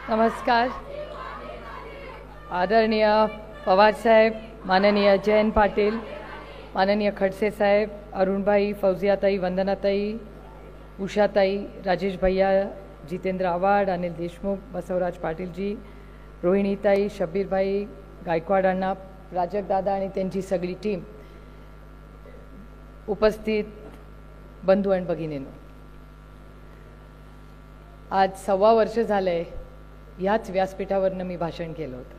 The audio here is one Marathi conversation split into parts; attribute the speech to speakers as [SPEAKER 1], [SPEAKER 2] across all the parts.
[SPEAKER 1] नमस्कार. आदरणीय पवार साहेब, माननीय जयंत पाटील, माननीय खडसे साहेब, अरुणभाई, फौजियाताई, वंदनाताई, उषाताई, राजेश भैया, जितेंद्र आव्हाड, अनिल देशमुख, बसवराज पाटीलजी, रोहिणीताई, शब्बीरभाई, गायकवाड अण्णा, प्राजक दादा आणि त्यांची सगळी टीम, उपस्थित बंधू आणि भगिनींनो, आज 1.25 वर्ष झालंय ह्याच व्यासपीठावरनं मी भाषण केलं होतं.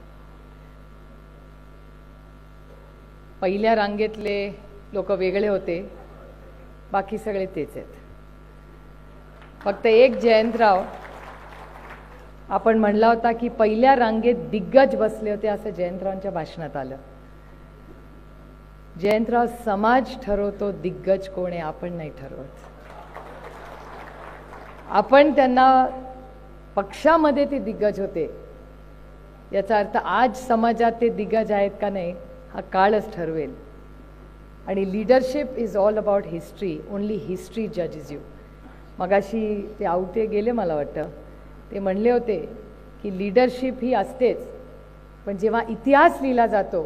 [SPEAKER 1] पहिल्या रांगेतले लोक वेगळे होते, बाकी सगळे तेच आहेत. फक्त एक जयंतराव आपण म्हणला होता की पहिल्या रांगेत दिग्गज बसले होते असं जयंतरावांच्या भाषणात आलं. जयंतराव समाज ठरवतो दिग्गज कोण आहे, आपण नाही ठरवत. आपण त्यांना पक्षामध्ये ते दिग्गज होते, याचा अर्थ आज समाजात ते दिग्गज आहेत का नाही हा काळच ठरवेल. आणि leadership is all about history, only history जजेस यू. मगाशी ते आवटे गेले, मला वाटतं ते म्हणले होते की लीडरशिप ही असतेच, पण जेव्हा इतिहास लिहिला जातो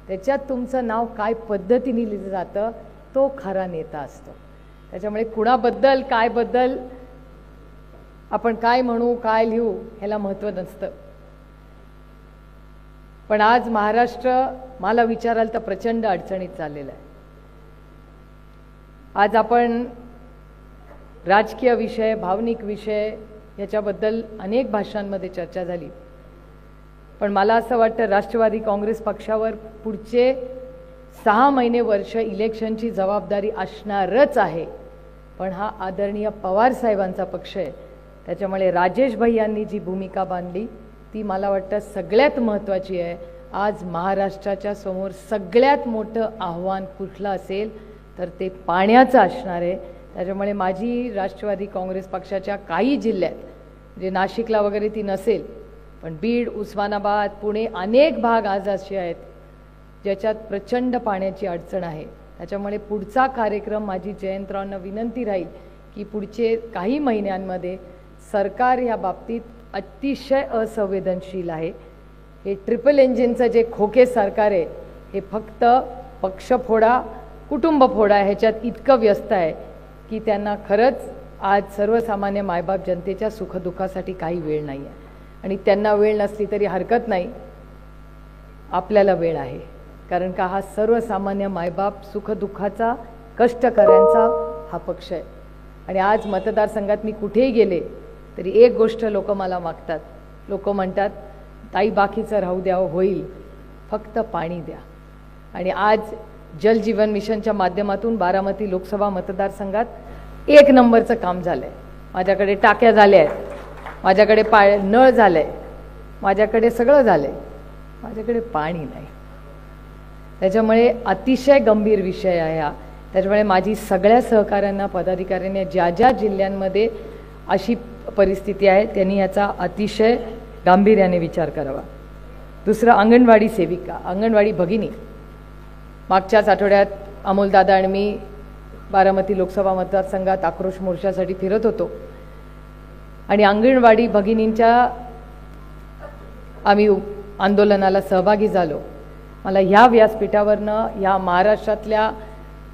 [SPEAKER 1] त्याच्यात तुमचं नाव काय पद्धतीने लिहिलं जातं तो खरा नेता असतो. त्याच्यामुळे कुणाबद्दल काय बद्दल आपण काय म्हणू काय लिहू ह्याला महत्त्व नसतं. पण आज महाराष्ट्र मला विचाराल तर प्रचंड अडचणीत चाललेला आहे. आज आपण राजकीय विषय, भावनिक विषय याच्याबद्दल अनेक भाषांमध्ये चर्चा झाली, पण मला असं वाटतं राष्ट्रवादी काँग्रेस पक्षावर पुढचे 6 महिने वर्ष इलेक्शनची जबाबदारी असणारच आहे. पण हा आदरणीय पवार साहेबांचा पक्ष आहे, त्याच्यामुळे राजेश भैयांनी जी भूमिका बांधली ती मला वाटतं सगळ्यात महत्त्वाची आहे. आज महाराष्ट्राच्या समोर सगळ्यात मोठं आव्हान कुठलं असेल तर ते पाण्याचं असणार आहे. त्याच्यामुळे माझी राष्ट्रवादी काँग्रेस पक्षाच्या काही जिल्ह्यात, म्हणजे नाशिकला वगैरे ती नसेल, पण बीड, उस्मानाबाद, पुणे अनेक भाग आज असे आहेत ज्याच्यात प्रचंड पाण्याची अडचण आहे. त्याच्यामुळे पुढचा कार्यक्रम माझी जयंतरावांना विनंती राहील की पुढचे काही महिन्यांमध्ये सरकार या बाबतीत अतिशय असंवेदनशील आहे. हे ट्रिपल इंजिनचं जे खोके सरकार आहे हे फक्त पक्षफोडा, कुटुंबफोडा ह्याच्यात इतकं व्यस्त आहे की त्यांना खरंच आज सर्वसामान्य मायबाप जनतेच्या सुखदुःखासाठी काही वेळ नाही आहे. आणि त्यांना वेळ नसली तरी हरकत नाही, आपल्याला वेळ आहे. कारण का हा सर्वसामान्य मायबाप सुखदुःखाचा, कष्टकऱ्यांचा हा पक्ष आहे. आणि आज मतदारसंघात मी कुठेही गेले तरी एक गोष्ट लोक मला मागतात. लोक म्हणतात ताई बाकीचं राहू द्या, होईल, फक्त पाणी द्या. आणि आज जल जीवन मिशनच्या माध्यमातून बारामती लोकसभा मतदारसंघात 1 नंबरचं काम झालं आहे. माझ्याकडे टाक्या झाल्या आहेत, माझ्याकडे नळ झालं आहे, माझ्याकडे सगळं झालं आहे, माझ्याकडे पाणी नाही. त्याच्यामुळे अतिशय गंभीर विषय आहे हा. त्याच्यामुळे माझी सगळ्या सहकाऱ्यांना, पदाधिकाऱ्यांनी ज्या ज्या जिल्ह्यांमध्ये अशी परिस्थिती आहे त्यांनी याचा अतिशय गांभीर्याने विचार करावा. दुसरं, अंगणवाडी सेविका, अंगणवाडी भगिनी. मागच्याच आठवड्यात अमोलदादा आणि मी बारामती लोकसभा मतदारसंघात आक्रोश मोर्चासाठी फिरत होतो आणि अंगणवाडी भगिनींच्या आम्ही आंदोलनाला सहभागी झालो. मला ह्या व्यासपीठावरनं ह्या महाराष्ट्रातल्या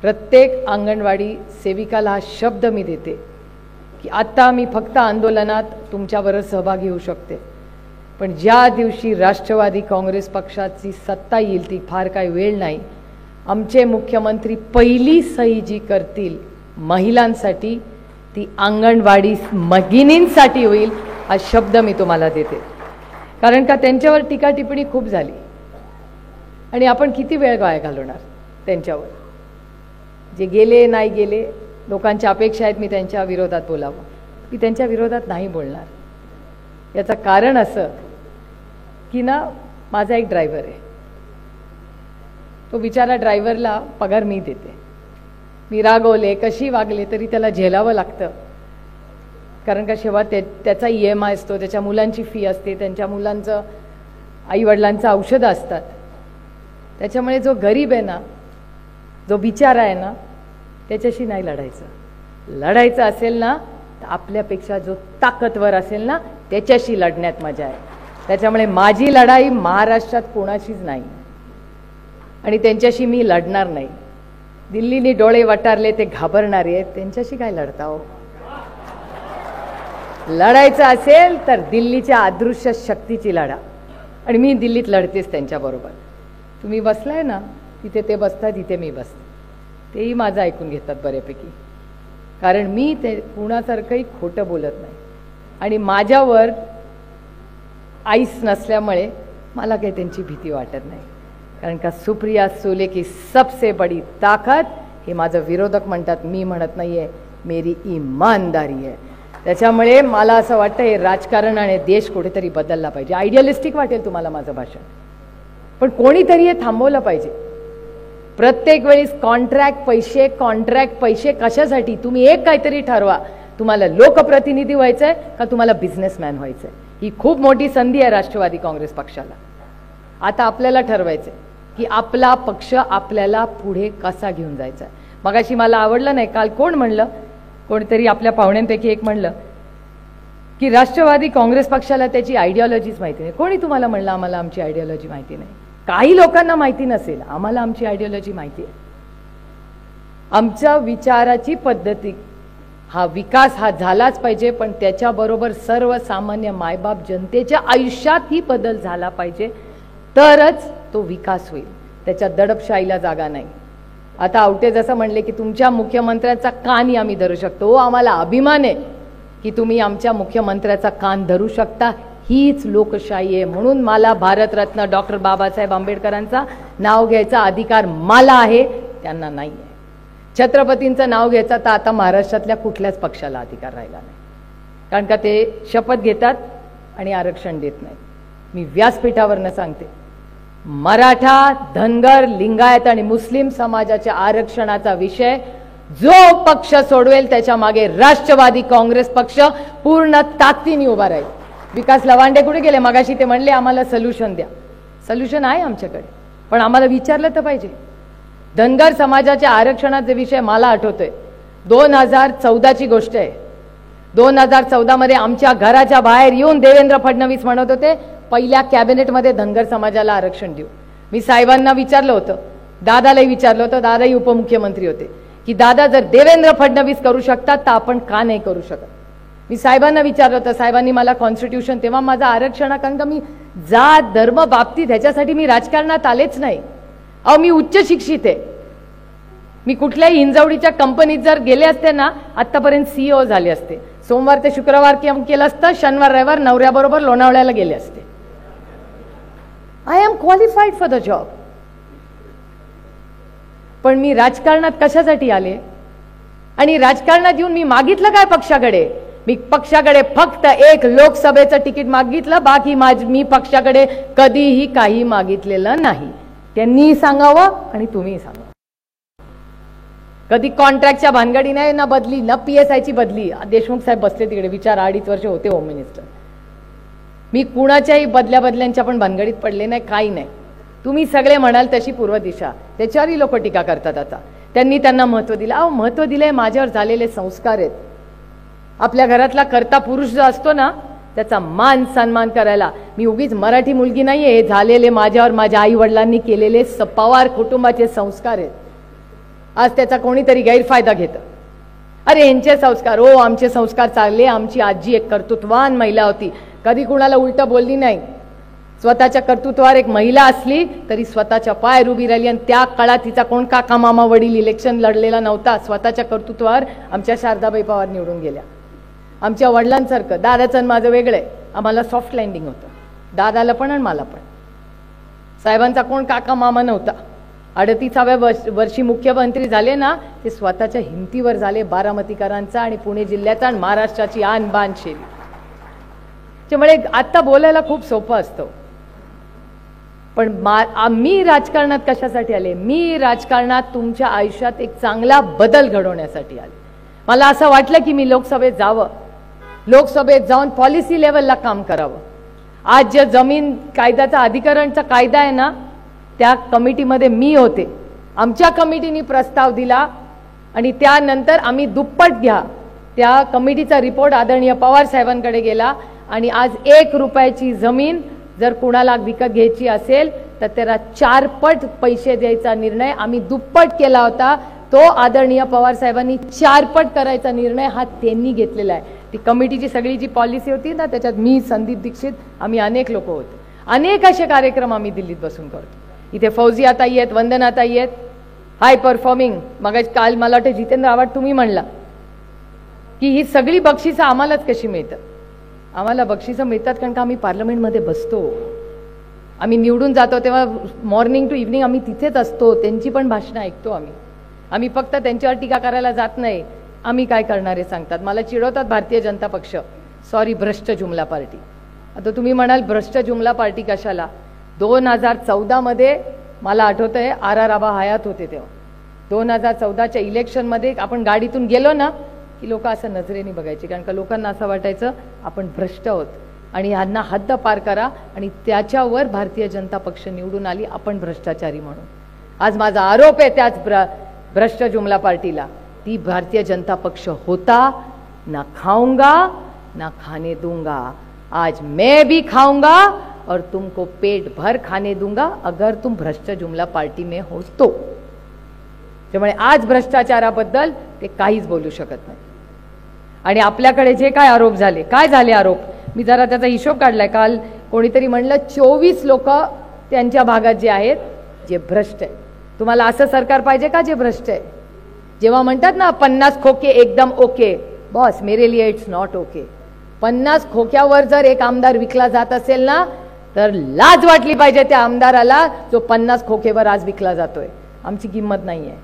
[SPEAKER 1] प्रत्येक अंगणवाडी सेविकाला हा शब्द मी देते की आता मी फक्त आंदोलनात तुमच्याबरोबर सहभागी होऊ शकते, पण ज्या दिवशी राष्ट्रवादी काँग्रेस पक्षाची सत्ता येईल ती फार काही वेळ नाही, आमचे मुख्यमंत्री पहिली सही जी करतील महिलांसाठी ती अंगणवाडी भगिनींसाठी होईल, हा शब्द मी तुम्हाला देते. कारण का त्यांच्यावर टीका टिप्पणी खूप झाली आणि आपण किती वेळ वाया घालवणार त्यांच्यावर. जे गेले नाही गेले, लोकांच्या अपेक्षा आहेत मी त्यांच्या विरोधात बोलावं, मी त्यांच्या विरोधात नाही बोलणार. याचं कारण असं की ना, माझा एक ड्रायव्हर आहे, तो बिचारा ड्रायव्हरला पगार मी देते. मी रागवले, कशी वागले तरी त्याला झेलावं लागतं. कारण का शेवट त्याचा EMI असतो, त्याच्या मुलांची फी असते, त्यांच्या मुलांचं आईवडिलांचं औषधं असतात. त्याच्यामुळे जो गरीब आहे ना, जो बिचारा आहे ना, त्याच्याशी नाही लढायचं. लढायचं असेल ना तर आपल्यापेक्षा जो ताकदवर असेल ना त्याच्याशी लढण्यात मजा आहे. त्याच्यामुळे माझी लढाई महाराष्ट्रात कोणाशीच नाही आणि त्यांच्याशी मी लढणार नाही. दिल्लीने डोळे वटारले ते घाबरणारे आहेत, त्यांच्याशी काय लढता हो? लढायचं असेल तर दिल्लीच्या अदृश्य शक्तीची लढा, आणि मी दिल्लीत लढतेच त्यांच्याबरोबर. तुम्ही बसलाय ना तिथे ते बसतात, तिथे मी बसते, तेही माझं ऐकून घेतात बऱ्यापैकी, कारण मी ते कुणासारखंही खोटं बोलत नाही आणि माझ्यावर आईस नसल्यामुळे मला काही त्यांची भीती वाटत नाही. कारण का सुप्रिया सुले की सबसे बड़ी ताकद, हे माझं विरोधक म्हणतात, मी म्हणत नाही आहे, मेरी ईमानदारी आहे. त्याच्यामुळे मला असं वाटतं हे राजकारण आणि देश कुठेतरी बदलला पाहिजे. आयडियलिस्टिक वाटेल तुम्हाला माझं भाषण, पण कोणीतरी हे थांबवलं पाहिजे. प्रत्येक वेळेस कॉन्ट्रॅक्ट पैसे कशासाठी? तुम्ही एक काहीतरी ठरवा, तुम्हाला लोकप्रतिनिधी व्हायचंय का तुम्हाला बिझनेसमॅन व्हायचंय. ही खूप मोठी संधी आहे राष्ट्रवादी काँग्रेस पक्षाला. आता आपल्याला ठरवायचंय की आपला पक्ष आपल्याला पुढे कसा घेऊन जायचा आहे. मगाशी मला आवडलं नाही, काल कोण म्हणलं, कोणतरी आपल्या पाहुण्यांपैकी एक म्हणलं की राष्ट्रवादी काँग्रेस पक्षाला त्याची आयडिओलॉजीच माहिती नाही. कोणी तुम्हाला म्हणलं आम्हाला आमची आयडिओलॉजी माहिती नाही? काही लोकांना माहिती नसेल, आम्हाला आमची आयडिओलॉजी माहिती आहे. आमच्या विचाराची पद्धती, हा विकास हा झालाच पाहिजे, पण त्याच्याबरोबर सर्वसामान्य मायबाप जनतेच्या आयुष्यातही बदल झाला पाहिजे, तरच तो विकास होईल. त्याच्या दडपशाहीला जागा नाही. आता आवटे जसं म्हणले की तुमच्या मुख्यमंत्र्याचा कानही आम्ही धरू शकतो. आम्हाला अभिमान आहे की तुम्ही आमच्या मुख्यमंत्र्याचा कान धरू शकता. हीच लोकशाही आहे. म्हणून मला भारतरत्न डॉक्टर बाबासाहेब आंबेडकरांचा नाव घ्यायचा अधिकार मला आहे, त्यांना नाही आहे. छत्रपतींचं नाव घ्यायचा तर आता महाराष्ट्रातल्या कुठल्याच पक्षाला अधिकार राहिला नाही, कारण का ते शपथ घेतात आणि आरक्षण देत नाहीत. मी व्यासपीठावरनं सांगते, मराठा, धनगर, लिंगायत आणि मुस्लिम समाजाच्या आरक्षणाचा विषय जो पक्ष सोडवेल त्याच्या मागे राष्ट्रवादी काँग्रेस पक्ष पूर्ण ताकदीने उभा राहील. विकास लवांडे कुठे गेले? मगाशी ते म्हणले आम्हाला सोल्युशन द्या. सोल्युशन आहे आमच्याकडे, पण आम्हाला विचारलं तर पाहिजे. धनगर समाजाच्या आरक्षणाचा विषय मला आठवतोय, 2014ची गोष्ट आहे. 2014 मध्ये आमच्या घराच्या बाहेर येऊन देवेंद्र फडणवीस म्हणत होते पहिल्या कॅबिनेटमध्ये धनगर समाजाला आरक्षण देऊ. मी साहेबांना विचारलं होतं, दादालाही विचारलं होतं, दादाही उपमुख्यमंत्री होते, की दादा जर देवेंद्र फडणवीस करू शकतात तर आपण का नाही करू शकत. मी साहेबांना विचारलं होतं, साहेबांनी मला कॉन्स्टिट्यूशन, तेव्हा माझं आरक्षण, कारण का मी जात धर्म बाबतीत ह्याच्यासाठी मी राजकारणात आलेच नाही. अहो मी उच्च शिक्षित आहे. मी कुठल्याही हिंजवडीच्या कंपनीत जर गेले असते ना आतापर्यंत CEO झाले असते. सोमवार ते शुक्रवार केलं असतं, शनिवार रविवार नवऱ्याबरोबर लोणावळ्याला गेले असते. I am qualified for the job. पण मी राजकारणात कशासाठी आले आणि राजकारणात येऊन मी मागितलं काय पक्षाकडे? मी पक्षाकडे फक्त एक लोकसभेचं तिकीट मागितलं, बाकी मी पक्षाकडे कधीही काही मागितलेलं नाही. त्यांनी सांगावं आणि तुम्ही सांगा. कधी कॉन्ट्रॅक्टच्या भानगडी नाही, ना बदली, ना PSIची बदली. देशमुख साहेब बसले तिकडे, विचार 2.5 वर्ष होते होम मिनिस्टर. मी कुणाच्याही बदल्यांच्या पण भानगडीत पडले नाही, काही नाही. तुम्ही सगळे म्हणाल तशी पूर्व दिशा, त्याच्यावरही लोक टीका करतात. आता त्यांना महत्त्व दिलं. अहो महत्त्व दिलंय माझ्यावर झालेले संस्कार आहेत. आपल्या घरातला कर्ता पुरुष जो असतो ना त्याचा मान सन्मान करायला. मी उगीच मराठी मुलगी नाहीये, हे झालेले माझ्यावर माझ्या आई वडिलांनी केलेले पवार कुटुंबाचे संस्कार आहेत. आज त्याचा कोणीतरी गैरफायदा घेतं. अरे यांचे संस्कार, हो आमचे संस्कार चालले. आमची आजी एक कर्तृत्ववान महिला होती, कधी कुणाला उलट बोलली नाही. स्वतःच्या कर्तृत्वावर एक महिला असली तरी स्वतःच्या पायावर उभी राहिली, आणि त्या काळात तिचा कोण काका मामा वडील इलेक्शन लढलेला नव्हता. स्वतःच्या कर्तृत्वावर आमच्या शारदाबाई पवार निवडून गेल्या. आमच्या वडिलांसारखं दादाचं माझं वेगळं आहे. आम्हाला सॉफ्ट लँडिंग होतं, दादाला पण आणि मला पण. साहेबांचा कोण काका मामा नव्हता. 38व्या वर्षी मुख्यमंत्री झाले ना ते स्वतःच्या हिमतीवर झाले. बारामतीकरांचा आणि पुणे जिल्ह्याचा आणि महाराष्ट्राची आन बान शेली. त्यामुळे आता बोलायला खूप सोपं असतं, पण मी राजकारणात कशासाठी आले? मी राजकारणात तुमच्या आयुष्यात एक चांगला बदल घडवण्यासाठी आले. मला असं वाटलं की मी लोकसभेत जावं, लोकसभेत जाऊन पॉलिसी लेवलला काम करावं. आज जे जमीन कायद्याचा अधिकरणचा कायदा आहे ना त्या कमिटीमध्ये मी होते. आमच्या कमिटीने प्रस्ताव दिला आणि त्यानंतर आम्ही दुप्पट घ्या. त्या कमिटीचा रिपोर्ट आदरणीय पवार साहेबांकडे गेला आणि आज 1 रुपयाची जमीन जर कुणाला विकत घ्यायची असेल तर त्याला 4 पट पैसे द्यायचा निर्णय आम्ही दुप्पट केला होता. तो आदरणीय पवार साहेबांनी 4 पट करायचा निर्णय हा त्यांनी घेतलेला आहे. ती कमिटीची सगळी जी पॉलिसी होती ना, त्याच्यात मी, संदीप दीक्षित, आम्ही अनेक लोक होते. अनेक असे कार्यक्रम आम्ही दिल्लीत बसून करतो. इथे फौजिया ताई आहेत, वंदना ताई आहेत, हाय परफॉर्मिंग. मग काल मला वाटतं जितेंद्र आव्हाड तुम्ही म्हणला की ही सगळी बक्षिसं आम्हालाच कशी मिळतात. आम्हाला बक्षिसं मिळतात कारण का आम्ही पार्लमेंटमध्ये बसतो, आम्ही निवडून जातो तेव्हा मॉर्निंग टू इव्हनिंग आम्ही तिथेच असतो, त्यांची पण भाषणं ऐकतो आम्ही फक्त त्यांच्यावर टीका करायला जात नाही. आम्ही काय करणारे सांगतात. मला चिडवतात भारतीय जनता पक्ष, सॉरी भ्रष्ट जुमला पार्टी. आता तुम्ही म्हणाल भ्रष्ट जुमला पार्टी कशाला. 2014 मध्ये मला आठवतंय आर आबा हयात होते तेव्हा 2014च्या इलेक्शनमध्ये आपण गाडीतून गेलो ना की लोक असं नजरेने बघायचे, कारण का लोकांना असं वाटायचं आपण भ्रष्ट आहोत आणि ह्यांना हद्द पार करा, आणि त्याच्यावर भारतीय जनता पक्ष निवडून आली आपण भ्रष्टाचारी म्हणून. आज माझा आरोप आहे त्याच भ्रष्ट जुमला पार्टीला, ती भारतीय जनता पक्ष होता. ना खाऊंगा ना खाने दूंगा, आज मैं भी खाऊंगा और तुमको पेट भर खाने दूंगा अगर तुम भ्रष्ट जुमला पार्टी में हो तो. त्यामुळे आज भ्रष्टाचाराबद्दल ते काहीच बोलू शकत नाही. आणि आपल्याकडे जे काय आरोप झाले, काय झाले आरोप, मी जरा त्याचा हिशोब काढलाय. काल कोणीतरी म्हणलं 24 लोक त्यांच्या भागात जे आहेत जे भ्रष्ट आहे. तुम्हाला असं सरकार पाहिजे का जे भ्रष्ट आहे. जेव्हा म्हणतात ना 50 खोके एकदम ओके, बॉस मेरे लिए इट्स नॉट ओके. 50 खोक्यावर जर एक आमदार विकला जात असेल ना तर लाज वाटली पाहिजे त्या आमदाराला जो 50 खोकेवर आज विकला जातोय. आमची किंमत नाहीये.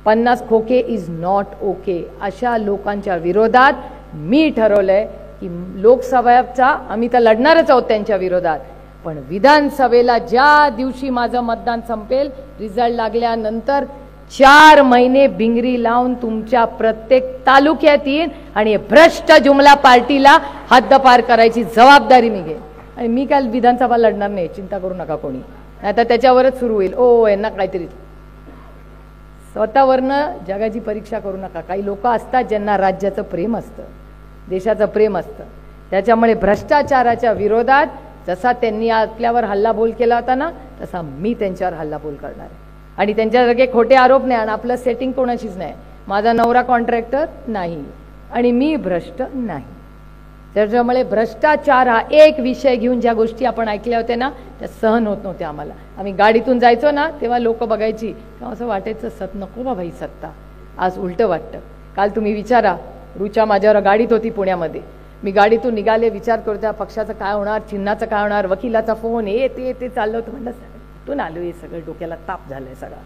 [SPEAKER 1] 50 खोके इज नॉट ओके. अशा लोकांच्या विरोधात मी ठरवलंय की लोकसभेचा आम्ही तर लढणारच आहोत त्यांच्या विरोधात, पण विधानसभेला ज्या दिवशी माझं मतदान संपेल, रिझल्ट लागल्यानंतर 4 महिने भिंगरी लावून तुमच्या प्रत्येक तालुक्यात येईन आणि भ्रष्ट जुमला पार्टीला हद्दपार करायची जबाबदारी मी घेईन. आणि मी काय विधानसभा लढणार नाही, चिंता करू नका कोणी, नाहीतर त्याच्यावरच सुरू होईल ओ यांना काहीतरी. स्वतःवरनं जगाची परीक्षा करू नका. काही लोक असतात ज्यांना राज्याचं प्रेम असतं, देशाचं प्रेम असतं. त्याच्यामुळे भ्रष्टाचाराच्या विरोधात जसा त्यांनी आपल्यावर हल्लाबोल केला होता ना, तसा मी त्यांच्यावर हल्लाबोल करणार आहे. आणि त्यांच्यासारखे खोटे आरोप नाही. आणि आपलं सेटिंग कोणाचीच नाही. माझा नवरा कॉन्ट्रॅक्टर नाही आणि मी भ्रष्ट नाही. त्याच्यामुळे भ्रष्टाचार हा एक विषय घेऊन ज्या गोष्टी आपण ऐकल्या होत्या ना त्या सहन होत नव्हत्या आम्हाला. आम्ही गाडीतून जायचो ना तेव्हा लोक बघायची तेव्हा असं वाटायचं सत नको बाबा ही सत्ता. आज उलटं वाटतं. काल तुम्ही विचारा, रुचा माझ्यावर गाडीत होती पुण्यामध्ये, मी गाडीतून निघाले, विचार करतो त्या पक्षाचं काय होणार, चिन्हाचं काय होणार, वकिलाचा फोन हे ते चाललं होतं. म्हणलं कुठून आलो हे सगळं, डोक्याला ताप झालाय सगळा.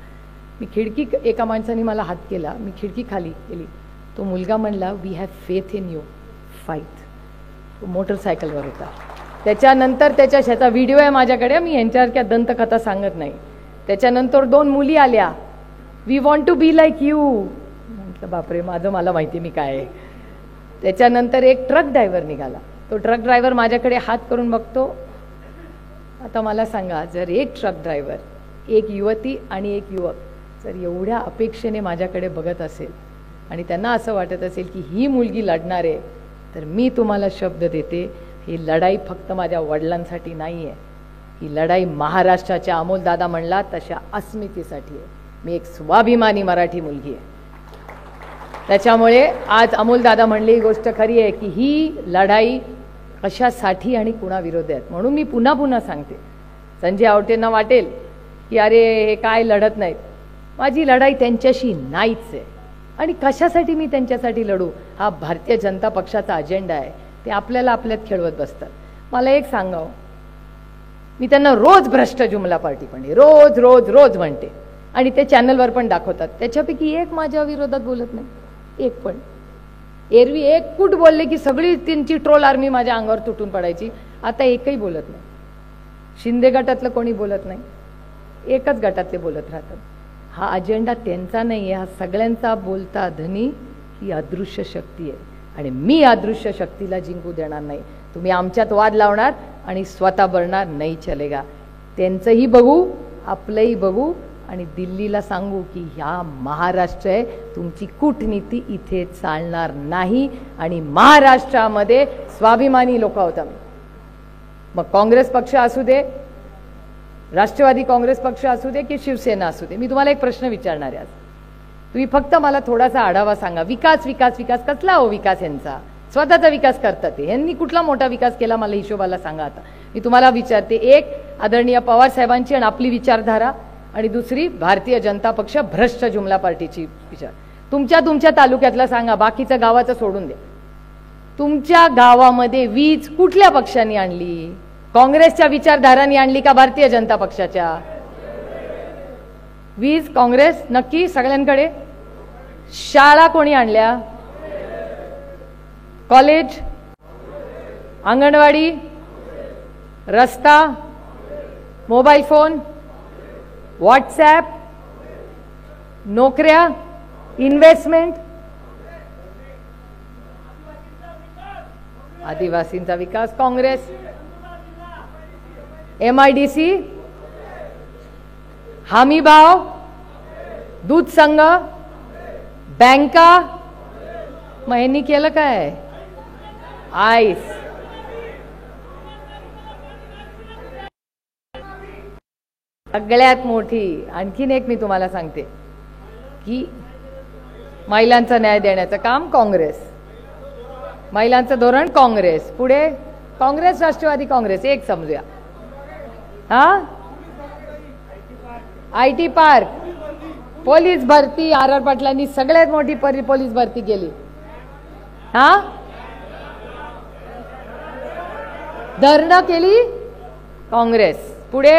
[SPEAKER 1] मी खिडकी, एका माणसाने मला हात केला, मी खिडकी खाली केली. तो मुलगा म्हणला we have faith in you, fight. तो मोटरसायकलवर होता. त्याच्यानंतर त्याचा व्हिडिओ आहे माझ्याकडे, मी यांच्यासारख्या दंतकथा सांगत नाही. त्याच्यानंतर 2 मुली आल्या, we want to be like you. म्हटलं बापरे माझं मला माहिती मी काय आहे. त्याच्यानंतर एक ट्रक ड्रायव्हर निघाला. तो ट्रक ड्रायव्हर माझ्याकडे हात करून बघतो. आता मला सांगा, जर एक ट्रक ड्रायव्हर, एक युवती आणि एक युवक जर एवढ्या अपेक्षेने माझ्याकडे बघत असेल आणि त्यांना असं वाटत असेल की ही मुलगी लढणार आहे, तर मी तुम्हाला शब्द देते, ही लढाई फक्त माझ्या वडिलांसाठी नाही आहे. ही लढाई महाराष्ट्राच्या अमोलदादा म्हणला तशा अस्मितेसाठी आहे. मी एक स्वाभिमानी मराठी मुलगी आहे. त्याच्यामुळे आज अमोलदादा म्हणली ही गोष्ट खरी आहे की ही लढाई कशासाठी आणि कुणाविरोधात आहेत. म्हणून मी पुन्हा पुन्हा सांगते, संजय आवटेंना वाटेल की अरे हे काय लढत नाहीत. माझी लढाई त्यांच्याशी नाहीच आहे. आणि कशासाठी मी त्यांच्यासाठी लढू, हा भारतीय जनता पक्षाचा अजेंडा आहे. ते आपल्याला आपल्यात खेळवत बसतात. मला एक सांगावं, मी त्यांना रोज भ्रष्ट जुमला पार्टी म्हणते, रोज रोज रोज म्हणते, आणि ते चॅनलवर पण दाखवतात. त्याच्यापैकी एक माझ्या विरोधात बोलत नाही, एक पण. एरवी एक कुठ बोलले की सगळी त्यांची ट्रोल आर्मी माझ्या अंगावर तुटून पडायची. आता एकही बोलत नाही. शिंदे गटातलं कोणी बोलत नाही, एकच गटातले बोलत राहतात. हा अजेंडा त्यांचा नाही आहे, हा सगळ्यांचा बोलता धनी ही अदृश्य शक्ती आहे. आणि मी अदृश्य शक्तीला जिंकू देणार नाही. तुम्ही आमच्यात वाद लावणार आणि स्वतः बरणार नाही चलेगा. त्यांचंही बघू, आपलंही बघू, आणि दिल्लीला सांगू की ह्या महाराष्ट्र आहे, तुमची कूटनीती इथे चालणार नाही आणि महाराष्ट्रामध्ये स्वाभिमानी लोक आहोत आम्ही. मग काँग्रेस पक्ष असू दे, राष्ट्रवादी काँग्रेस पक्ष असू दे की शिवसेना असू दे, मी तुम्हाला एक प्रश्न विचारणार आहे आज. तुम्ही फक्त मला थोडासा आढावा सांगा. विकास विकास विकास कसला हो विकास? यांचा स्वतःचा विकास करतात ते, यांनी कुठला मोठा विकास केला मला हिशोबाला सांगा. आता मी तुम्हाला विचारते, एक आदरणीय पवार साहेबांची आणि आपली विचारधारा, आणि दुसरी भारतीय जनता पक्ष भ्रष्ट जुमला पार्टीची विचार. तुमच्या तालुक्यातला सांगा, बाकीचं गावाचं सोडून द्या. तुमच्या गावामध्ये वीज कुठल्या पक्षाने आणली? काँग्रेसच्या विचारधारांनी आणली का भारतीय जनता पक्षाच्या? वीज काँग्रेस नक्की सगळ्यांकडे. शाळा कोणी आणल्या? कॉलेज, अंगणवाडी, रस्ता, मोबाईल फोन, व्हॉट्सॲप, नोकऱ्या, इन्व्हेस्टमेंट, आदिवासींचा विकास काँग्रेस. MIDC, हमी भाव, दूध संघ, बँका. मग यांनी केलं काय? आईस. सगळ्यात मोठी आणखीन एक मी तुम्हाला सांगते की महिलांचा न्याय देण्याचं काम काँग्रेस, महिलांचं धोरण काँग्रेस, पुढे काँग्रेस राष्ट्रवादी काँग्रेस एक समजूया. हा, IT पार्क, पोलीस भरती, RR पाटलांनी सगळ्यात मोठी पोलीस भरती केली. हा, धरणं केली काँग्रेस, पुढे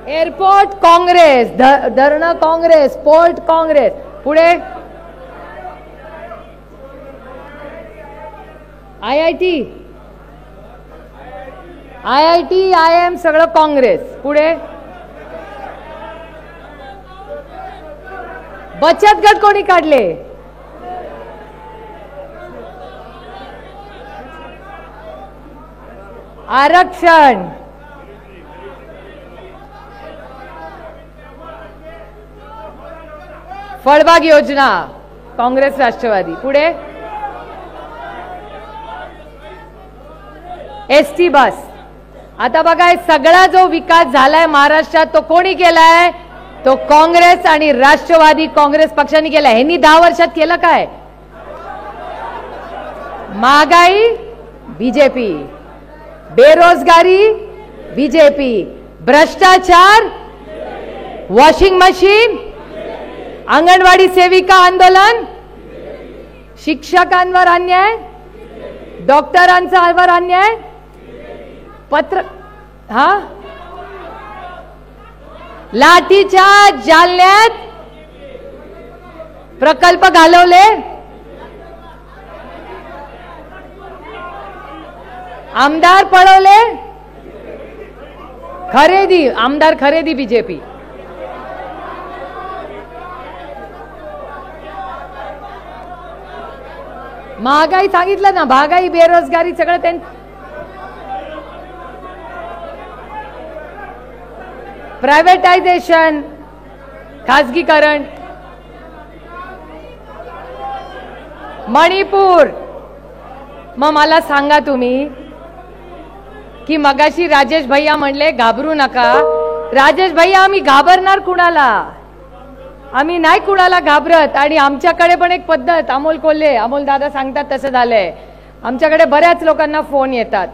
[SPEAKER 1] एअरपोर्ट काँग्रेस, धरणं काँग्रेस, पोर्ट काँग्रेस, पुढे IIT, IIM सगळं काँग्रेस, पुढे बचत गट कोणी काढले? आरक्षण, फळबाग योजना काँग्रेस राष्ट्रवादी, पुढे ST बस. आता बघा, सगळा जो विकास झालाय महाराष्ट्रात तो कोणी केलाय? तो काँग्रेस आणि राष्ट्रवादी काँग्रेस पक्षाने केलाय. ह्यांनी 10 वर्षात केलं काय? महागाई BJP, बेरोजगारी BJP, भ्रष्टाचार, वॉशिंग मशीन, अंगणवाडी सेविका आंदोलन, शिक्षकांवर अन्याय, डॉक्टरांचा अन्याय, पत्र लाठीचार्ज जालन्यात, प्रकल्प घालवले, आमदार पळवले, खरेदी आमदार खरेदी BJP. महागाई सांगितलं ना, महागाई, बेरोजगारी सगळं त्यांचं. प्रायव्हेटायझेशन, खाजगीकरण, मणिपूर. मग मला सांगा तुम्ही की मगाशी राजेश भैया म्हणले घाबरू नका. राजेश भैया, आम्ही घाबरणार कुणाला? आम्ही नाही कुणाला घाबरत. आणि आमच्याकडे पण एक पद्धत, अमोल कोल्हे, अमोल दादा सांगतात तसं झालंय. आमच्याकडे बऱ्याच लोकांना फोन येतात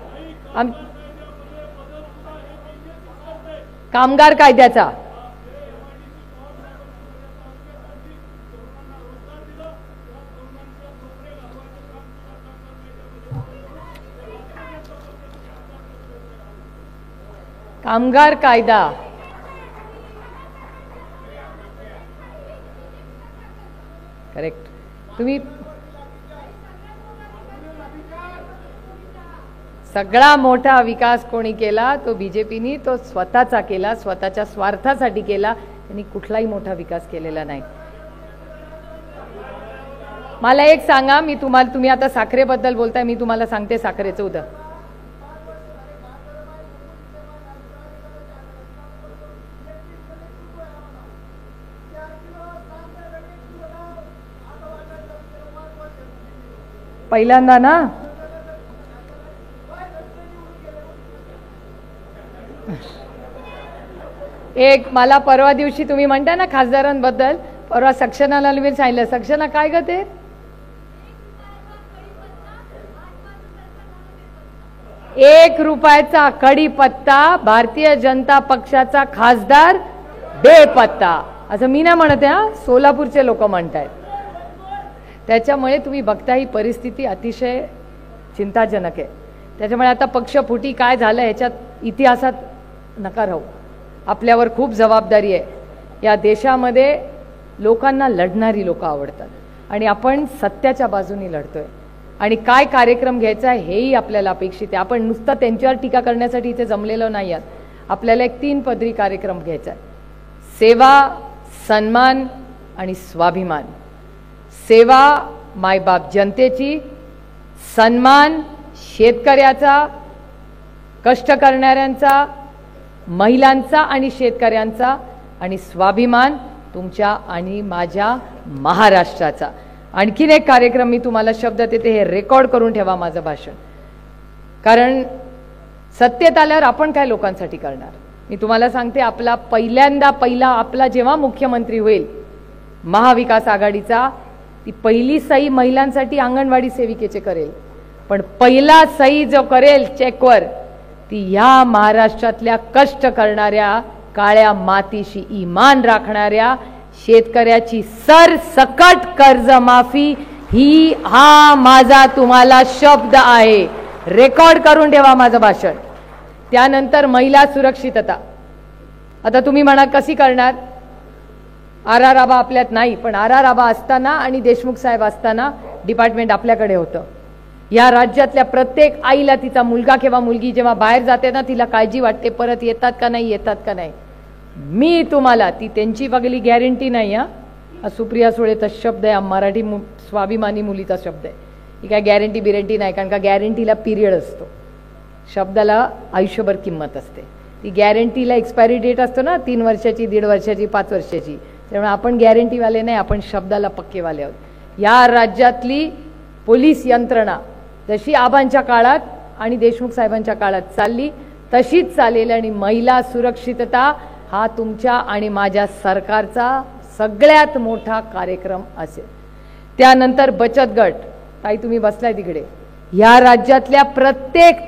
[SPEAKER 1] कामगार कायद्याचा. कामगार कायदा करेक्ट. तुम्ही सगळा मोठा विकास कोणी केला? तो BJPनी तो स्वतःचा केला, स्वतःच्या स्वार्थासाठी केला. त्यांनी कुठलाही मोठा विकास केलेला नाही. मला एक सांगा, मी तुम्ही आता साखरेबद्दल बोलताय, मी तुम्हाला सांगते साखरेचं उदाहरण. पहिल्यांदा ना एक मला परवा दिवशी तुम्ही म्हणता ना खासदारांबद्दल, परवा सक्सेनाला मी सांगितलं, सक्सेना काय ग ते 1 रुपयाचा कढीपत्ता भारतीय जनता पक्षाचा खासदार बेपत्ता, असं मी नाही म्हणत आहे, सोलापूरचे लोक म्हणतायत. त्याच्यामुळे तुम्ही बघता ही परिस्थिती अतिशय चिंताजनक आहे. त्याच्यामुळे आता पक्षफुटी काय झालं ह्याच्यात इतिहासात नका राहू. आपल्यावर खूप जबाबदारी आहे. या देशामध्ये लोकांना लढणारी लोक आवडतात आणि आपण सत्याच्या बाजूनी लढतोय आणि काय कार्यक्रम घ्यायचा आहे हेही आपल्याला अपेक्षित आहे. आपण नुसतं त्यांच्यावर टीका करण्यासाठी इथे जमलेलो नाही आहात. आपल्याला एक 3 पदरी कार्यक्रम घ्यायचा आहे. सेवा, सन्मान आणि स्वाभिमान. सेवा मायबाप जनतेची, सन्मान शेतकऱ्याचा, कष्ट करणाऱ्यांचा, महिलांचा आणि शेतकऱ्यांचा, आणि स्वाभिमान तुमच्या आणि माझ्या महाराष्ट्राचा. आणखीन एक कार्यक्रम मी तुम्हाला शब्द देते, हे रेकॉर्ड करून ठेवा माझं भाषण, कारण सत्तेत आल्यावर आपण काय लोकांसाठी करणार. मी तुम्हाला सांगते, पहिला आपला जेव्हा मुख्यमंत्री होईल महाविकास आघाडीचा, ती पहिली सही महिलांसाठी अंगणवाडी सेविकेचे करेल, पण पहिला सही जो करेल चेकवर ती ह्या महाराष्ट्रातल्या कष्ट करणाऱ्या, काळ्या मातीशी इमान राखणाऱ्या शेतकऱ्याची सरसकट कर्जमाफी ही हा माझा तुम्हाला शब्द आहे. रेकॉर्ड करून ठेवा माझं भाषण. त्यानंतर महिला सुरक्षितता. आता तुम्ही म्हणा कशी करणार, आर.आर. आबा आपल्यात नाही, पण आर.आर. आबा असताना आणि देशमुख साहेब असताना डिपार्टमेंट आपल्याकडे होतं. या राज्यातल्या प्रत्येक आईला तिचा मुलगा किंवा मुलगी जेव्हा बाहेर जाते ना, तिला काळजी वाटते, परत येतात का नाही. मी तुम्हाला ती त्यांची बघली गॅरंटी नाही. हा सुप्रिया सुळेचा शब्द आहे, मराठी स्वाभिमानी मुलीचा शब्द आहे. ही काय गॅरंटी बिरंटी नाही, कारण का गॅरंटीला पिरियड असतो, शब्दाला आयुष्यभर किंमत असते. ती गॅरंटीला एक्सपायरी डेट असतो ना, 3 वर्षाची, 1.5 वर्षाची, 5 वर्षाची. त्यामुळे आपण गॅरंटीवाले नाही, आपण शब्दाला पक्केवाले आहोत. या राज्यातली पोलीस यंत्रणा जशी आबांच्या काळात आणि देशमुख साहेबांच्या काळात चालली तशीच चालेल, आणि महिला सुरक्षितता हा तुमच्या आणि माझ्या सरकारचा सगळ्यात मोठा कार्यक्रम असेल. त्यानंतर बचत गट. ताई तुम्ही बसलाय तिकडे, या राज्यातल्या प्रत्येक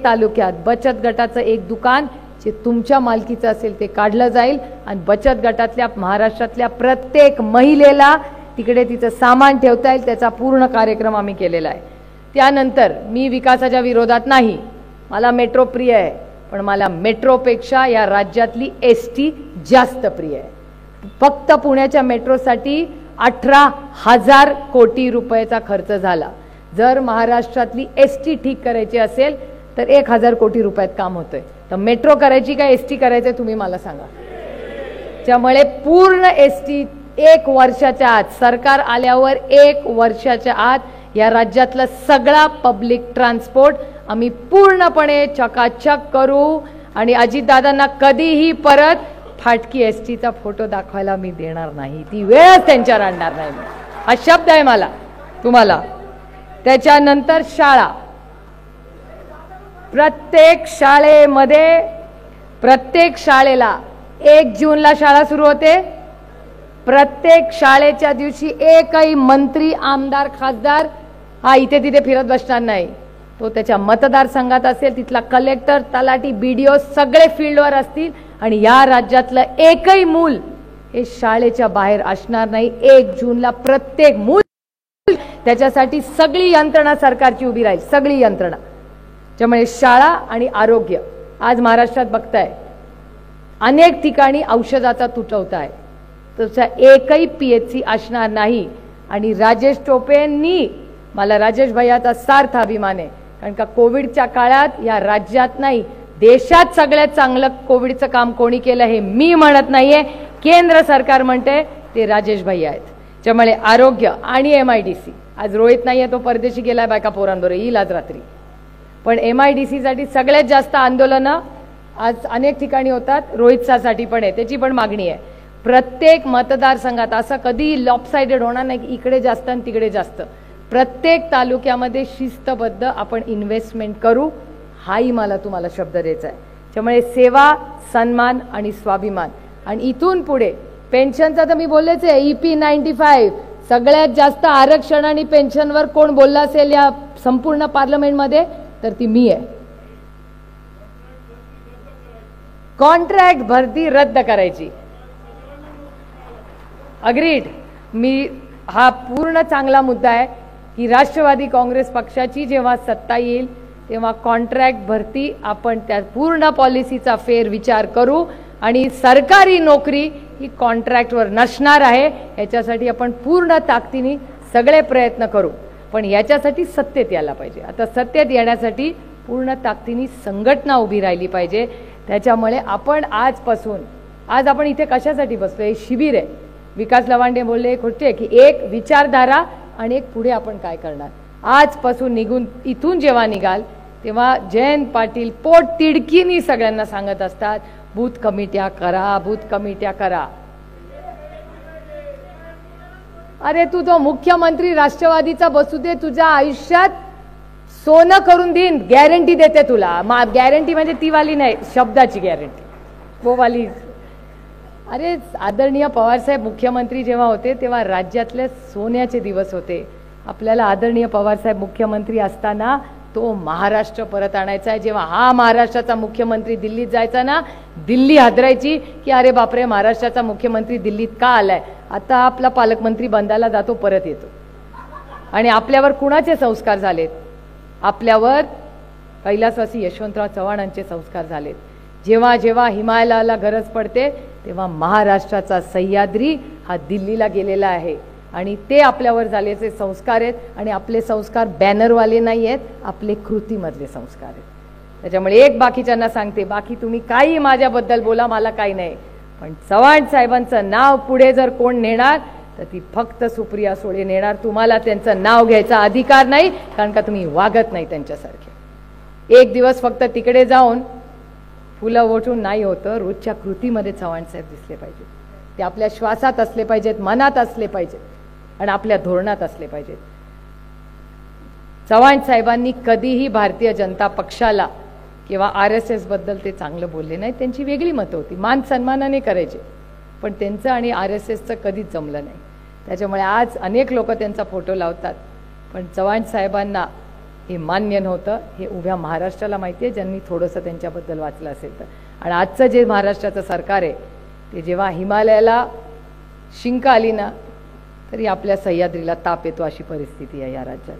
[SPEAKER 1] तालुक्यात बचत गटाचं एक दुकान जे तुमच्या मालकीचं असेल ते काढलं जाईल, आणि बचत गटातल्या महाराष्ट्रातल्या प्रत्येक महिलेला तिकडे तिचं सामान ठेवता येईल, त्याचा पूर्ण कार्यक्रम आम्ही केलेला आहे. त्यानंतर मी विकासाच्या विरोधात नाही, मला मेट्रो प्रिय आहे, पण मला मेट्रोपेक्षा या राज्यातली एसटी जास्त प्रिय आहे. फक्त पुण्याच्या मेट्रोसाठी 18,000 कोटी रुपयाचा खर्च झाला. जर महाराष्ट्रातली एसटी ठीक करायची असेल तर 1,000 कोटी रुपयात काम होतंय. तर मेट्रो करायची का एसटी करायचं तुम्ही मला सांगा. त्यामुळे पूर्ण एसटी 1 वर्षाच्या आत, सरकार आल्यावर 1 वर्षाच्या आत या राज्यातला सगळा पब्लिक ट्रान्सपोर्ट आम्ही पूर्णपणे चकाचक करू, आणि अजितदादांना कधीही परत फाटकी एसटीचा फोटो दाखवायला मी देणार नाही, ती वेळच त्यांच्यावर आणणार नाही. हा शब्द आहे मला तुम्हाला. त्याच्यानंतर शाळा. प्रत्येक शाळेला 1 जूनला शाळा सुरू होते. प्रत्येक शाळेच्या दिवशी एकही मंत्री, आमदार, खासदार हा इथे तिथे फिरत बसणार नाही. तो त्याच्या मतदारसंघात असेल, तिथला कलेक्टर, तलाठी, BDO सगळे फील्डवर असतील, आणि या राज्यातलं एकही मूल हे शाळेच्या बाहेर असणार नाही. 1 जूनला प्रत्येक मूल, त्याच्यासाठी सगळी यंत्रणा सरकारची उभी राहील, सगळी यंत्रणा. त्यामुळे शाळा आणि आरोग्य. आज महाराष्ट्रात बघताय अनेक ठिकाणी औषधाचा तुटवडा आहे, तसा एकही PHC असणार नाही. आणि राजेश टोपेंनी, मला राजेश भैयाचा सार्थ अभिमान आहे, कारण का कोविडच्या काळात या राज्यात नाही देशात सगळ्यात चांगलं कोविडचं काम कोणी केलं हे मी म्हणत नाहीये, केंद्र सरकार म्हणते, ते राजेश भैया आहेत. त्यामुळे आरोग्य आणि MIDC. आज रोहित नाहीये, तो परदेशी गेलाय बायका पोरांबरोबर, येईल आज रात्री. पण MIDC साठी सगळ्यात जास्त आंदोलनं आज अनेक ठिकाणी होतात, रोहितसाठी पण आहे, त्याची पण मागणी आहे. प्रत्येक मतदारसंघात असं कधी लॉपसाइडेड होणार नाही की इकडे जास्त आणि तिकडे जास्त. प्रत्येक तालुक्यामध्ये शिस्तबद्ध आपण इन्व्हेस्टमेंट करू, हाही मला तुम्हाला शब्द द्यायचा आहे. त्यामुळे सेवा, सन्मान आणि स्वाभिमान. आणि इथून पुढे पेन्शनचा तर मी बोललेच आहे, EP 95 सगळ्यात जास्त आरक्षण आणि पेन्शनवर कोण बोलला असेल या संपूर्ण पार्लमेंटमध्ये तर ती मी आहे. कॉन्ट्रॅक्ट भरती रद्द करायची. अग्रीड. मी हा पूर्ण चांगला मुद्दा आहे की राष्ट्रवादी काँग्रेस पक्षाची जेव्हा सत्ता येईल तेव्हा कॉन्ट्रॅक्ट भरती आपण त्या पूर्ण पॉलिसीचा फेर विचार करू आणि सरकारी नोकरी ही कॉन्ट्रॅक्टवर नसणार आहे. याच्यासाठी आपण पूर्ण ताकदीने सगळे प्रयत्न करू. पण याच्यासाठी सत्तेत यायला पाहिजे. आता सत्तेत येण्यासाठी पूर्ण ताकदीने संघटना उभी राहिली पाहिजे. त्याच्यामुळे आपण आजपासून, आज आपण इथे कशासाठी बसलोय, शिबिर आहे. विकास लवांडे बोलले खोटे की एक विचारधारा आणि एक पुढे आपण काय करणार. आजपासून निघून इथून जेव्हा निघाल तेव्हा जयंत पाटील पोट तिडकीनी सगळ्यांना सांगत असतात, बूथ कमिट्या करा, बूथ कमिट्या करा. अरे तू तो मुख्यमंत्री राष्ट्रवादीचा बसू दे, तुझ्या आयुष्यात सोनं करून देईन, गॅरंटी देते तुला. गॅरंटी म्हणजे ती वाली नाही, शब्दाची गॅरंटी, वो वाली. अरे आदरणीय पवारसाहेब मुख्यमंत्री जेव्हा होते तेव्हा राज्यातले सोन्याचे दिवस होते. आपल्याला आदरणीय पवारसाहेब मुख्यमंत्री असताना तो महाराष्ट्र परत आणायचा आहे. जेव्हा हा महाराष्ट्राचा मुख्यमंत्री दिल्लीत जायचा ना, दिल्ली हादरायची की अरे बापरे महाराष्ट्राचा मुख्यमंत्री दिल्लीत का आलाय. आता आपला पालकमंत्री बंदाला जातो, परत येतो. आणि आपल्यावर कुणाचे संस्कार झालेत, आपल्यावर कैलासवासी यशवंतराव चव्हाणांचे संस्कार झालेत. जेव्हा जेव्हा हिमालयाला गरज पडते तेव्हा महाराष्ट्राचा सह्याद्री हा दिल्लीला गेलेला आहे. आणि ते आपल्यावर झालेचे संस्कार आहेत. आणि आपले संस्कार बॅनरवाले नाही आहेत, आपले कृतीमधले संस्कार आहेत. त्याच्यामुळे एक बाकीच्यांना सांगते, बाकी तुम्ही काही माझ्याबद्दल बोला, मला काही नाही, पण चव्हाण साहेबांचं नाव पुढे जर कोण नेणार तर ती फक्त सुप्रिया सुळे नेणार. तुम्हाला त्यांचं नाव घ्यायचा अधिकार नाही, कारण का तुम्ही वागत नाही त्यांच्यासारखे. एक दिवस फक्त तिकडे जाऊन फुलं ओढून नाही होतं, रोजच्या कृतीमध्ये चव्हाण साहेब दिसले पाहिजेत. ते आपल्या श्वासात असले पाहिजेत, मनात असले पाहिजेत आणि आपल्या धोरणात असले पाहिजेत. चव्हाण साहेबांनी कधीही भारतीय जनता पक्षाला किंवा RSS बद्दल ते चांगलं बोलले नाही. त्यांची वेगळी मतं होती, मान सन्मानाने करायचे, पण त्यांचं आणि RSSचं कधीच जमलं नाही. त्याच्यामुळे आज अनेक लोक त्यांचा फोटो लावतात, पण चव्हाण साहेबांना हे मान्य नव्हतं. हे उभ्या महाराष्ट्राला माहिती आहे, ज्यांनी थोडंसं त्यांच्याबद्दल वाचलं असेल तर. आणि आजचं जे महाराष्ट्राचं सरकार आहे ते जेव्हा हिमालयाला शिंक आली ना तरी आपल्या सह्याद्रीला ताप येतो, अशी परिस्थिती आहे या राज्यात.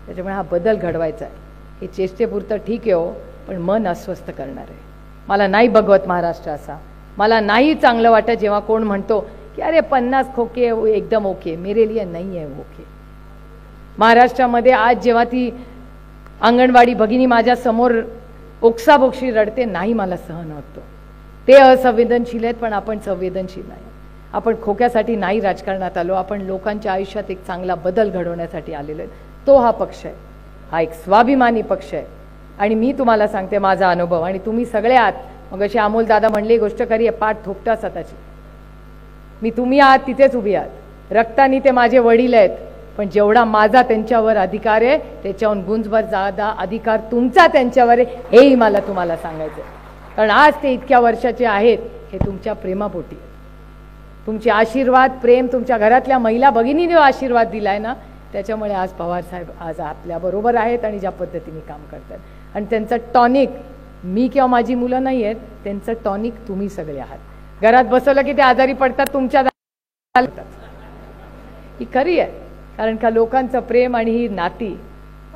[SPEAKER 1] त्याच्यामुळे हा बदल घडवायचा आहे. हे चेष्टेपुरतं ठीक आहे हो, पण मन अस्वस्थ करणार आहे. मला नाही बघवत महाराष्ट्र असा. मला नाही चांगलं वाटत जेव्हा कोण म्हणतो की अरे 50 खोके एकदम ओके. मेरे लिए नहीं है ओके. महाराष्ट्रामध्ये आज जेव्हा ती अंगणवाडी भगिनी माझ्या समोर ओक्साबोक्षी रडते, नाही मला सहन होतो. ते असंवेदनशील आहेत, पण आपण संवेदनशील नाही. आपण खोक्यासाठी नाही राजकारणात आलो, आपण लोकांच्या आयुष्यात एक चांगला बदल घडवण्यासाठी आलेलो आहे. तो हा पक्ष आहे, हा एक स्वाभिमानी पक्ष आहे. आणि मी तुम्हाला सांगते माझा अनुभव, आणि तुम्ही सगळे आहात. मग अशी अमोल दादा म्हणली गोष्ट खरी आहे, पाठ थोपटा स्वतःची. मी तुम्ही आहात तिथेच उभी आहात. रक्तानी ते माझे वडील आहेत, पण जेवढा माझा त्यांच्यावर अधिकार आहे त्याच्याहून गुंजभर जादा अधिकार तुमचा त्यांच्यावर आहे, हेही मला तुम्हाला सांगायचं. कारण आज ते इतक्या वर्षाचे आहेत हे तुमच्या प्रेमापोटी. तुमचे आशीर्वाद, प्रेम, तुमच्या घरातल्या महिला भगिनीने आशीर्वाद दिलाय ना, त्याच्यामुळे आज पवार साहेब आज आपल्याबरोबर आहेत आणि ज्या पद्धतीने काम करतात. आणि त्यांचं टॉनिक मी किंवा माझी मुलं नाही आहेत, त्यांचं टॉनिक तुम्ही सगळे आहात. घरात बसवलं की ते आजारी पडतात, तुमच्या ही खरी आहे. कारण का लोकांचं प्रेम आणि ही नाती,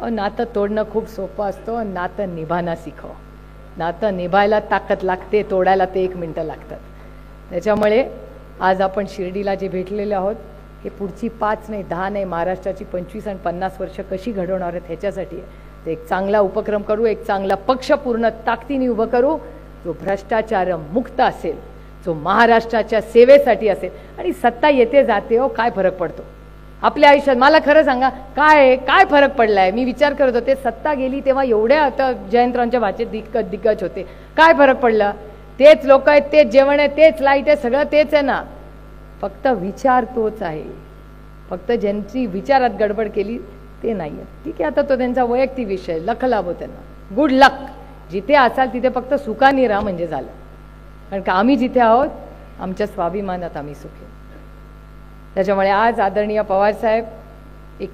[SPEAKER 1] नातं तोडणं खूप सोपं असतं, नातं निभाना शिकव. नातं निभायला ताकद लागते, तोडायला ते 1 मिनिटं लागतात. त्याच्यामुळे आज आपण शिर्डीला जे भेटलेले आहोत हे पुढची 5 नाही 10 नाही, महाराष्ट्राची 25 आणि 50 वर्ष कशी घडवणार आहेत ह्याच्यासाठी आहे. ते एक चांगला उपक्रम करू, एक चांगला पक्ष पूर्ण ताकदीने उभं करू, जो भ्रष्टाचार मुक्त असेल, जो महाराष्ट्राच्या सेवेसाठी असेल. आणि सत्ता येते जाते हो, काय फरक पडतो आपल्या आयुष्यात. मला खरं सांगा काय फरक पडलाय. मी विचार करत होते, सत्ता गेली तेव्हा एवढ्या आता जयंतरावांच्या भाषेत दिग्गज होते, काय फरक पडला. तेच लोक आहेत, तेच जेवण आहे, तेच लाईट आहे, सगळं तेच आहे ना. फक्त विचार तोच आहे. फक्त ज्यांची विचारात गडबड केली ते नाही आहे. ठीक आहे, आता तो त्यांचा वैयक्तिक विषय, लख लाभो त्यांना, गुड लक. जिथे असाल तिथे फक्त सुखाने राहा म्हणजे झालं. कारण का आम्ही जिथे आहोत आमच्या स्वाभिमानात आम्ही सुखी. त्याच्यामुळे आज आदरणीय पवारसाहेब एक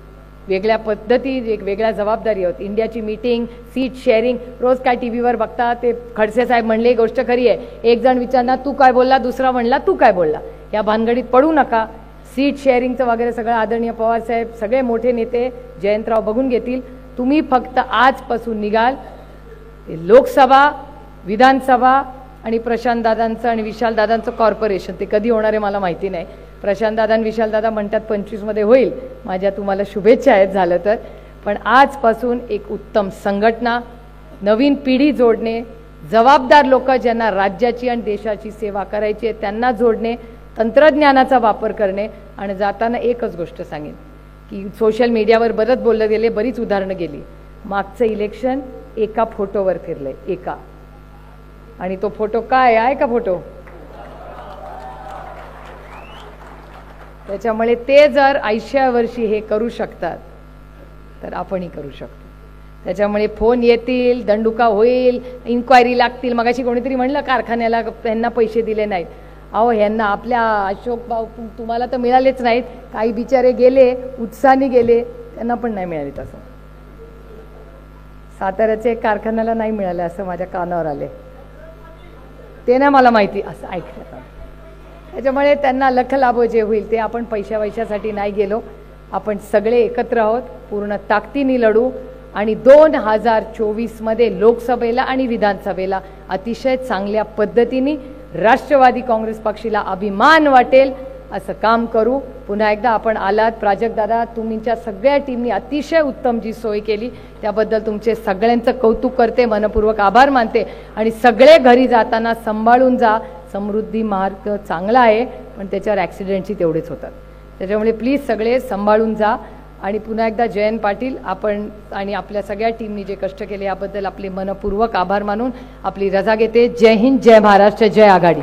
[SPEAKER 1] वेगळ्या पद्धती, एक वेगळ्या जबाबदारी होत. इंडियाची मीटिंग, सीट शेअरिंग, रोज काय टी व्हीवर बघता ते खडसे साहेब म्हणले, गोष्ट खरी आहे. एक जण विचारणार तू काय बोलला, दुसरा म्हणला तू काय बोलला. या भानगडीत पडू नका. सीट शेअरिंगचं वगैरे सगळं आदरणीय पवारसाहेब, सगळे मोठे नेते जयंतराव बघून घेतील. तुम्ही फक्त आजपासून निघाल लोकसभा, विधानसभा आणि प्रशांतदादांचं आणि विशालदादांचं कॉर्पोरेशन. ते कधी होणार आहे मला माहिती नाही. प्रशांतदादा आणि विशालदादा म्हणतात 25 मध्ये होईल. माझ्या तुम्हाला शुभेच्छा आहेत झालं तर. पण आजपासून एक उत्तम संघटना, नवीन पिढी जोडणे, जबाबदार लोक ज्यांना राज्याची आणि देशाची सेवा करायची आहे त्यांना जोडणे, तंत्रज्ञानाचा वापर करणे. आणि जाताना एकच गोष्ट सांगेन की सोशल मीडियावर बरंच बोललं गेले, बरीच उदाहरणं गेली. मागचं इलेक्शन एका फोटोवर फिरलंय, एका. आणि तो फोटो काय आहे का फोटो? त्याच्यामुळे ते जर 80व्या वर्षी हे करू शकतात तर आपणही करू शकतो. त्याच्यामुळे फोन येतील, दंडुका होईल, इन्क्वायरी लागतील. मगाशी कोणीतरी म्हणलं कारखान्याला त्यांना पैसे दिले नाहीत. अहो ह्यांना आपल्या अशोक भाऊ तुम्हाला तर मिळालेच नाहीत. काही बिचारे गेले, उत्साहाने गेले, त्यांना पण नाही मिळाले. तसं साताऱ्याचे एक कारखान्याला नाही मिळाले असं माझ्या कानावर आले. ते नाही मला माहिती, असं ऐकलं. त्याच्यामुळे त्यांना लख लाभो जे होईल ते. आपण पैशासाठी नाही गेलो, आपण सगळे एकत्र आहोत, पूर्ण ताकदीने लढू. आणि 2024 मध्ये लोकसभेला आणि विधानसभेला अतिशय चांगल्या पद्धतीने राष्ट्रवादी काँग्रेस पक्षाला अभिमान वाटेल असं काम करू. पुन्हा एकदा आपण आलात प्राजक्तदादा, तुमच्या सगळ्या टीमनी अतिशय उत्तम जी सोय केली त्याबद्दल तुमचे सगळ्यांचं कौतुक करते, मनपूर्वक आभार मानते. आणि सगळे घरी जाताना सांभाळून जा. समृद्धी मार्ग चांगला आहे पण त्याच्यावर ॲक्सिडेंटची तेवढेच होतात. त्याच्यामुळे प्लीज सगळे सांभाळून जा. आणि पुन्हा एकदा जयंत पाटील आपण आणि आपल्या सगळ्या टीमनी जे कष्ट केले याबद्दल आपले मनपूर्वक आभार मानून आपली रजा घेते. जय हिंद, जय महाराष्ट्र, जय आघाडी.